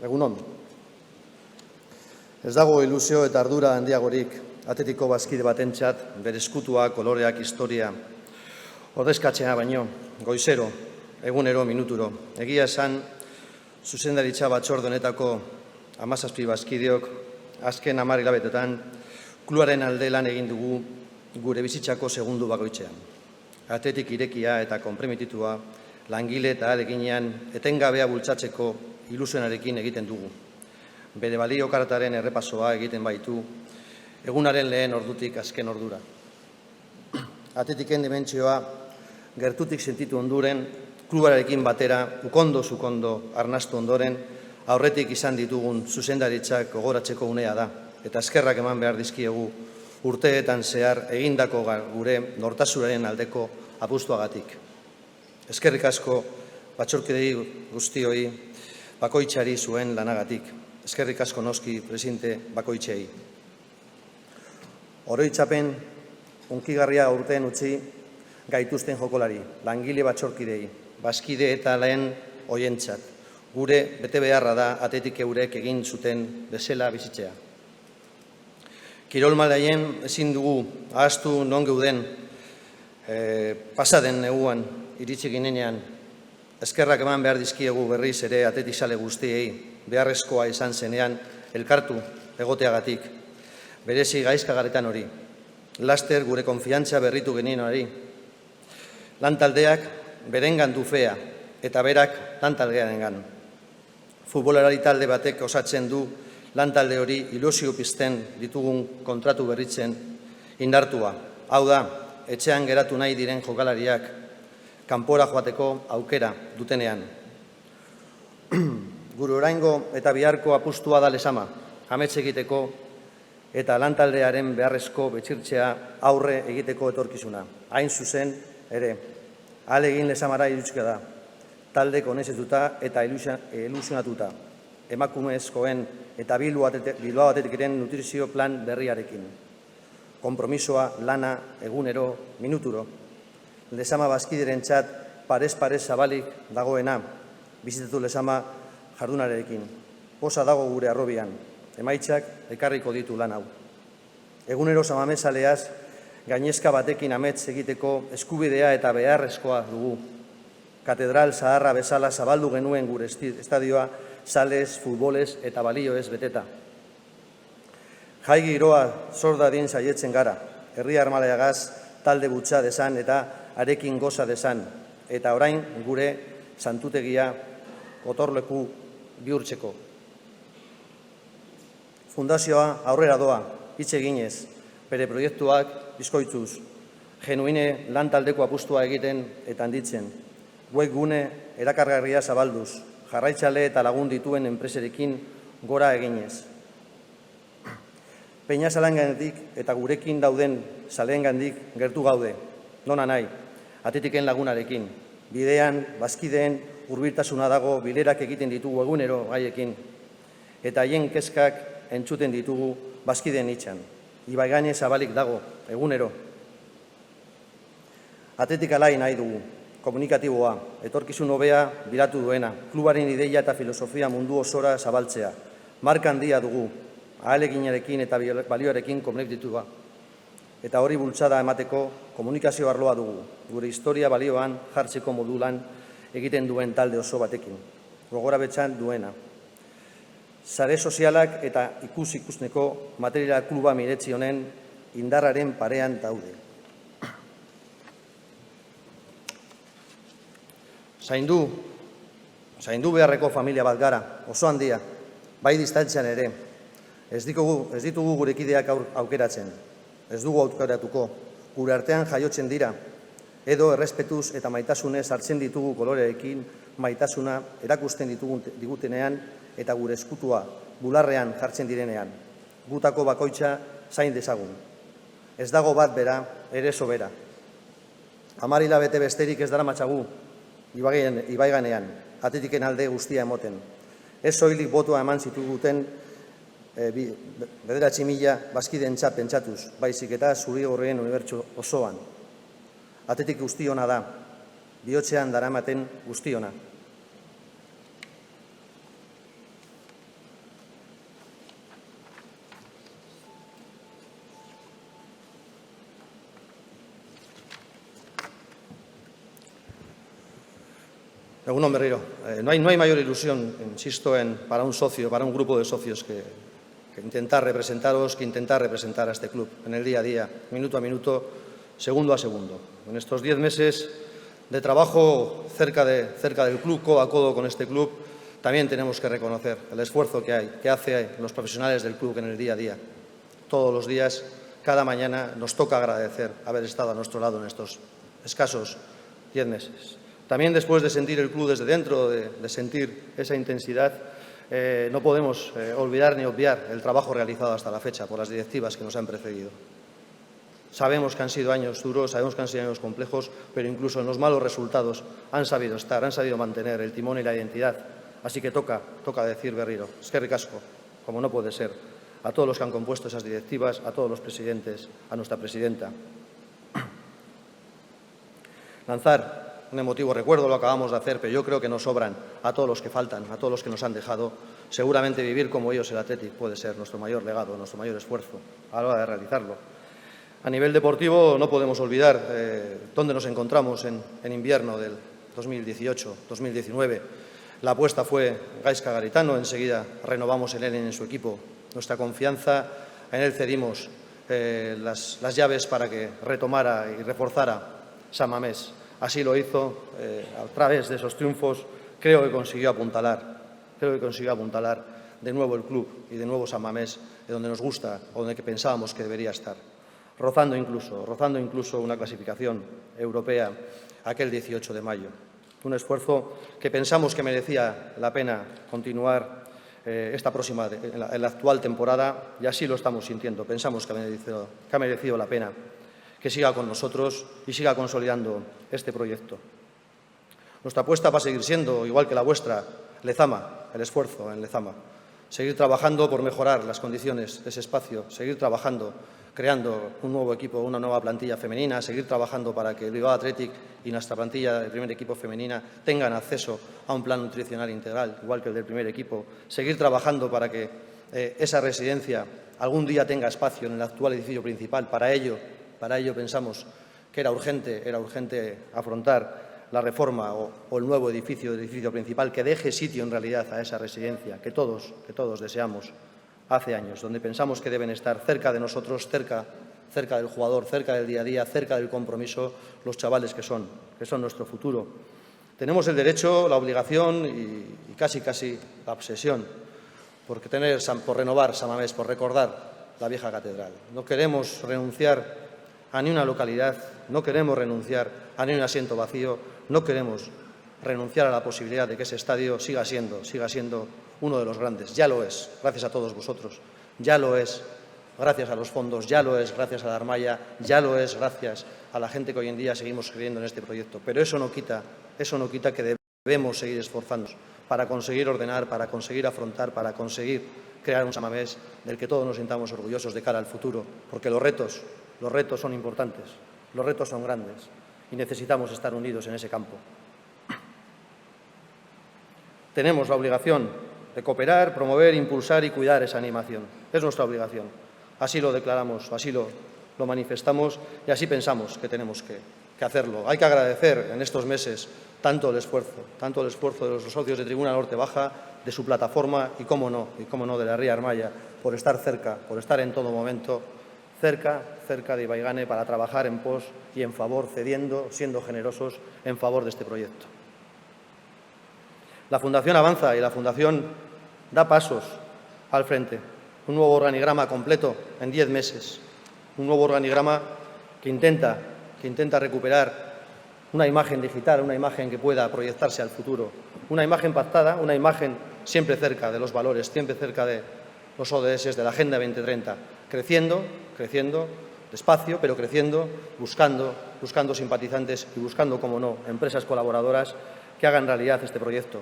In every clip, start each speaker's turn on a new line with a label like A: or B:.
A: Egunon. Ez dago ilusio eta ardura handiagorik Atletiko bazkide batentzat bere eskutua, koloreak, historia ordezkatzea baino, goizero, egunero, minuturo. Egia esan, zuzendaritza batzorde honetako 17 bazkideok azken 10 hilabetetan klubaren alde lan egin dugu gure bizitzako segundu bakoitzean. Atletik irekia eta konprometitua, langile eta ahaleginean etengabea bultzatzeko ilusionarekin egiten dugu. Bere balio karataren errepasoa egiten baitu, egunaren lehen ordutik azken ordura. Atletiken dimentsioa gertutik sentitu onduren, klubarekin batera, ukondo-zukondo arnastu ondoren, aurretik izan ditugun zuzendaritzak gogoratzeko unea da, eta eskerrak eman behar dizkiegu urteetan zehar egindako gure nortasunaren aldeko apustuagatik. Eskerrik asko batzorkidei guztioi bakoitzari zuen lanagatik. Eskerrik asko noski presidente bakoitzei. Oroitzapen hunkigarria urteen utzi gaituzten jokolari, langile batzorkidei, bazkide eta lehen hoientzat. Gure bete beharra da Atletik eurek egin zuten bezala bizitzea. Kirol mailan ezin dugu ahaztu non geuden pasaden neguan iritsi ginenean. Eskerrak eman behar dizkiegu berriz ere atletizale guztiei beharrezkoa izan zenean elkartu egoteagatik. Berezi gaizkagaretan hori. Laster gure konfiantza berritu genien hori. Lantaldeak berengan dufea eta berak lantaldearengan. Futbolarari talde batek osatzen du lantalde hori ilusio pizten ditugun kontratu berritzen indartua. Hau da, etxean geratu nahi diren jokalariak kanpora joateko aukera dutenean. Gure oraingo eta biharko apustua da Lezama, amets egiteko eta lantaldearen beharrezko betxirtzea aurre egiteko etorkizuna. Hain zuzen ere, ahalegin Lezamara iritsiko da, talde konezetuta eta ilusionatuta, emakumezkoen eta Bilbao Atletiken nutrizio plan berriarekin. Konpromisoa, lana, egunero, minuturo. Lezama bazkiderentzat parez zabalik dagoena, bizitatu Lezama jardunarekin. Poza dago gure arrobian, emaitzak ekarriko ditu lan hau. Egunero samamezaleaz, gainezka batekin amets egiteko eskubidea eta beharrezkoa dugu. Katedral zaharra bezala zabaldu genuen gure estadioa, salez, futbolez eta balioez beteta. Jai giroa zor dadin saietzen gara, herri armaleagaz talde butsa desan eta arekin goza desan, eta orain gure santutegia gotorleku bihurtzeko. Fundazioa aurrera doa, hitz eginez, bere proiektuak bizkoitzuz, genuine lan taldeko apustua egiten eta handitzen, webgune erakargarria zabalduz, jarraitzale eta lagun dituen enpreserekin gora eginez. Peña zalengandik eta gurekin dauden zalengandik gertu gaude, nona nahi, Atletiken lagunarekin, bidean, bazkideen hurbiltasuna dago bilerak egiten ditugu egunero gaiekin, eta haien kezkak entzuten ditugu bazkideen itxan. Ibaigane zabalik dago, egunero. Atletik alai nahi dugu, komunikatiboa, etorkizun hobea bilatu duena, klubaren ideia eta filosofia mundu osora zabaltzea. Marka handia dugu, ahaleginarekin eta balioarekin konektitua. Eta hori bultzada emateko komunikazio arloa dugu, gure historia balioan jartzeko modulan egiten duen talde oso batekin, gogora betxan duena. Sare sozialak eta ikusneko material kluba miretzi honen indarraren parean daude. Zaindu beharreko familia bat gara, oso handia, bai distantzian ere, ez ditugu gure kideak aukeratzen. Ez dugu aukeratuko, gure artean jaiotzen dira, edo errespetuz eta maitasunez hartzen ditugu koloreekin maitasuna erakusten digutenean eta gure eskutua bularrean jartzen direnean. Gutako bakoitza zain dezagun. Ez dago bat bera, ere sobera. 10 hilabete besterik ez daramatzagu Ibaiganean, Atletiken alde guztia emoten. Ez soilik botoa eman zituguten 9.000 bazkideentzat pentsatuz, baizik eta zuri-gorrien unibertso osoan. Atletik guztiona da, bihotzean daramaten guztiona. Egunon Berriro. No hay mayor ilusión, insisto, para un socio, para un grupo de socios que intentar representaros, que intentar representar a este club en el día a día, minuto a minuto, segundo a segundo. En estos 10 meses de trabajo cerca del club, codo a codo con este club, también tenemos que reconocer el esfuerzo que hacen los profesionales del club en el día a día. Todos los días, cada mañana, nos toca agradecer haber estado a nuestro lado en estos escasos 10 meses. También después de sentir el club desde dentro, de sentir esa intensidad, no podemos olvidar ni obviar el trabajo realizado hasta la fecha por las directivas que nos han precedido. Sabemos que han sido años duros, sabemos que han sido años complejos, pero incluso en los malos resultados han sabido estar, han sabido mantener el timón y la identidad. Así que toca decir, Berriro, eskerrik asko, como no puede ser, a todos los que han compuesto esas directivas, a todos los presidentes, a nuestra presidenta. Lanzar un emotivo recuerdo, lo acabamos de hacer, pero yo creo que nos sobran a todos los que faltan, a todos los que nos han dejado. Seguramente vivir como ellos el Athletic puede ser nuestro mayor legado, nuestro mayor esfuerzo a la hora de realizarlo. A nivel deportivo no podemos olvidar dónde nos encontramos en invierno del 2018-2019. La apuesta fue Gaizka Garitano, enseguida renovamos en él y en su equipo nuestra confianza, en él cedimos las llaves para que retomara y reforzara San Mamés. Así lo hizo, a través de esos triunfos, creo que consiguió apuntalar de nuevo el club y de nuevo San Mamés, de donde nos gusta o donde pensábamos que debería estar, rozando incluso una clasificación europea aquel 18 de mayo. Un esfuerzo que pensamos que merecía la pena continuar en la actual temporada, y así lo estamos sintiendo. Pensamos que ha merecido la pena que siga con nosotros y siga consolidando este proyecto. Nuestra apuesta va a seguir siendo, igual que la vuestra, Lezama, el esfuerzo en Lezama. Seguir trabajando por mejorar las condiciones de ese espacio, seguir trabajando, creando un nuevo equipo, una nueva plantilla femenina, seguir trabajando para que el Bilbao Athletic y nuestra plantilla del primer equipo femenina tengan acceso a un plan nutricional integral, igual que el del primer equipo, seguir trabajando para que esa residencia algún día tenga espacio en el actual edificio principal. Para ello pensamos que era urgente afrontar la reforma o el nuevo edificio principal que deje sitio en realidad a esa residencia que todos deseamos hace años, donde pensamos que deben estar cerca de nosotros, cerca del jugador, cerca del día a día, cerca del compromiso, los chavales que son nuestro futuro. Tenemos el derecho, la obligación y casi la obsesión por renovar San Mamés, por recordar la vieja catedral. No queremos renunciar a ni una localidad, no queremos renunciar a ni un asiento vacío, no queremos renunciar a la posibilidad de que ese estadio siga siendo uno de los grandes. Ya lo es, gracias a todos vosotros, ya lo es, gracias a los fondos, ya lo es, gracias a la Armaya, ya lo es, gracias a la gente que hoy en día seguimos creyendo en este proyecto. Pero eso no quita que debemos seguir esforzándonos para conseguir ordenar, para conseguir afrontar, para conseguir crear un San Mamés del que todos nos sintamos orgullosos de cara al futuro, porque los retos son importantes, los retos son grandes y necesitamos estar unidos en ese campo. Tenemos la obligación de cooperar, promover, impulsar y cuidar esa animación. Es nuestra obligación. Así lo declaramos, así lo manifestamos y así pensamos que tenemos que hacerlo. Hay que agradecer en estos meses tanto el esfuerzo de los socios de Tribuna Norte Baja, de su plataforma y, cómo no, de la Ría Armaya, por estar cerca, por estar en todo momento cerca de Ibaigane para trabajar en pos y en favor, cediendo, siendo generosos en favor de este proyecto. La Fundación avanza y la Fundación da pasos al frente. Un nuevo organigrama completo en 10 meses. Un nuevo organigrama que intenta recuperar una imagen digital, una imagen que pueda proyectarse al futuro. Una imagen pactada, una imagen siempre cerca de los valores, siempre cerca de los ODS de la Agenda 2030. Creciendo, despacio, pero creciendo, buscando simpatizantes y buscando, como no, empresas colaboradoras que hagan realidad este proyecto.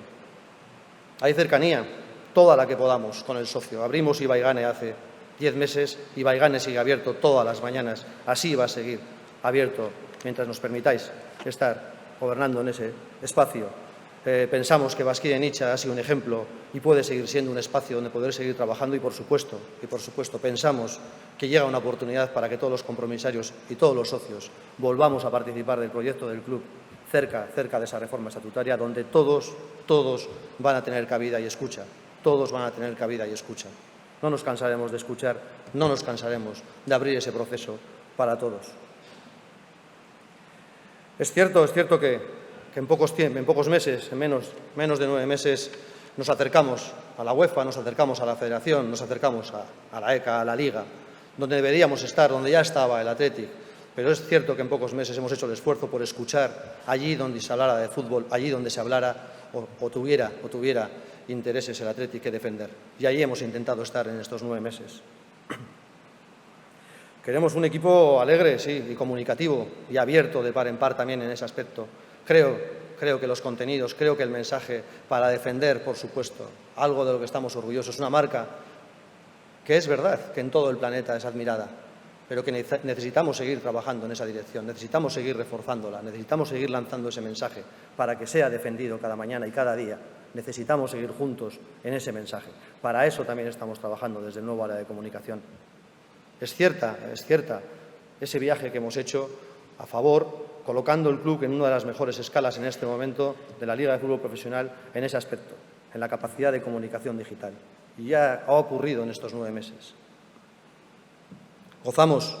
A: Hay cercanía, toda la que podamos, con el socio. Abrimos Ibaigane hace 10 meses, Ibaigane sigue abierto todas las mañanas, así va a seguir abierto mientras nos permitáis estar gobernando en ese espacio. Pensamos que Baskide-Nitxa ha sido un ejemplo y puede seguir siendo un espacio donde poder seguir trabajando y, por supuesto, pensamos que llega una oportunidad para que todos los compromisarios y todos los socios volvamos a participar del proyecto del club cerca de esa reforma estatutaria, donde todos van a tener cabida y escucha. Todos van a tener cabida y escucha. No nos cansaremos de escuchar, no nos cansaremos de abrir ese proceso para todos. Es cierto que en pocos meses, en menos de 9 meses, nos acercamos a la UEFA, nos acercamos a la Federación, nos acercamos a la ECA, a la Liga, donde deberíamos estar, donde ya estaba el Athletic. Pero es cierto que en pocos meses hemos hecho el esfuerzo por escuchar allí donde se hablara de fútbol, allí donde se hablara o tuviera intereses el Athletic que defender. Y allí hemos intentado estar en estos 9 meses. Queremos un equipo alegre, sí, y comunicativo y abierto de par en par también en ese aspecto. Creo que los contenidos, creo que el mensaje para defender, por supuesto, algo de lo que estamos orgullosos, una marca que es verdad que en todo el planeta es admirada, pero que necesitamos seguir trabajando en esa dirección, necesitamos seguir reforzándola, necesitamos seguir lanzando ese mensaje para que sea defendido cada mañana y cada día. Necesitamos seguir juntos en ese mensaje. Para eso también estamos trabajando desde el nuevo área de comunicación. Es cierta ese viaje que hemos hecho a favor, colocando el club en una de las mejores escalas en este momento de la Liga de Fútbol Profesional en ese aspecto, en la capacidad de comunicación digital. Y ya ha ocurrido en estos 9 meses. Gozamos,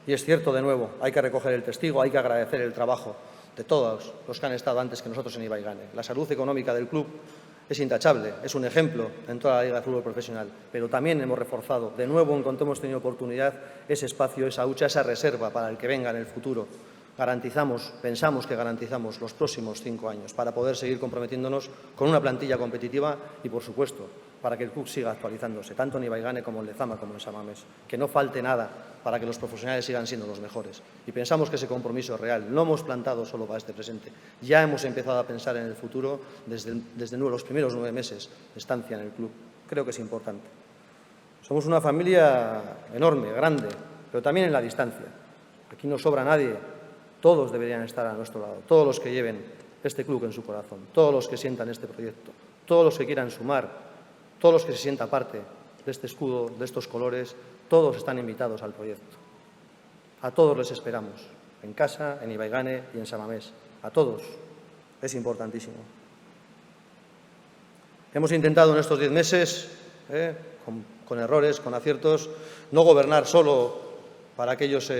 A: y es cierto de nuevo, hay que recoger el testigo, hay que agradecer el trabajo de todos los que han estado antes que nosotros en Ibaigane. La salud económica del club es intachable, es un ejemplo en toda la Liga de Fútbol Profesional, pero también hemos reforzado, de nuevo en cuanto hemos tenido oportunidad, ese espacio, esa hucha, esa reserva para el que venga en el futuro. Pensamos que garantizamos los próximos 5 años para poder seguir comprometiéndonos con una plantilla competitiva y, por supuesto, para que el club siga actualizándose, tanto en Ibaigane como en Lezama como en San Mamés. Que no falte nada para que los profesionales sigan siendo los mejores. Y pensamos que ese compromiso es real. No hemos plantado solo para este presente. Ya hemos empezado a pensar en el futuro desde los primeros 9 meses de estancia en el club. Creo que es importante. Somos una familia enorme, grande, pero también en la distancia. Aquí no sobra nadie. Todos deberían estar a nuestro lado, todos los que lleven este club en su corazón, todos los que sientan este proyecto, todos los que quieran sumar, todos los que se sientan parte de este escudo, de estos colores, todos están invitados al proyecto. A todos les esperamos, en casa, en Ibaigane y en San Mamés. A todos. Es importantísimo. Hemos intentado en estos 10 meses, con errores, con aciertos, no gobernar solo para aquellos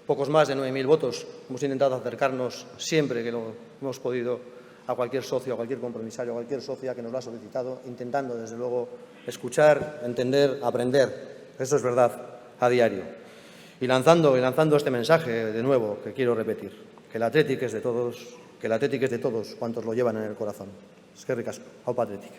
A: pocos más de 9.000 votos. Hemos intentado acercarnos siempre que lo hemos podido a cualquier socio, a cualquier compromisario, a cualquier socia que nos lo ha solicitado, intentando, desde luego, escuchar, entender, aprender. Eso es verdad, a diario. Y lanzando este mensaje, de nuevo, que quiero repetir, que el Athletic es de todos, cuantos lo llevan en el corazón. Eskerrik asko. Aupa Athletic.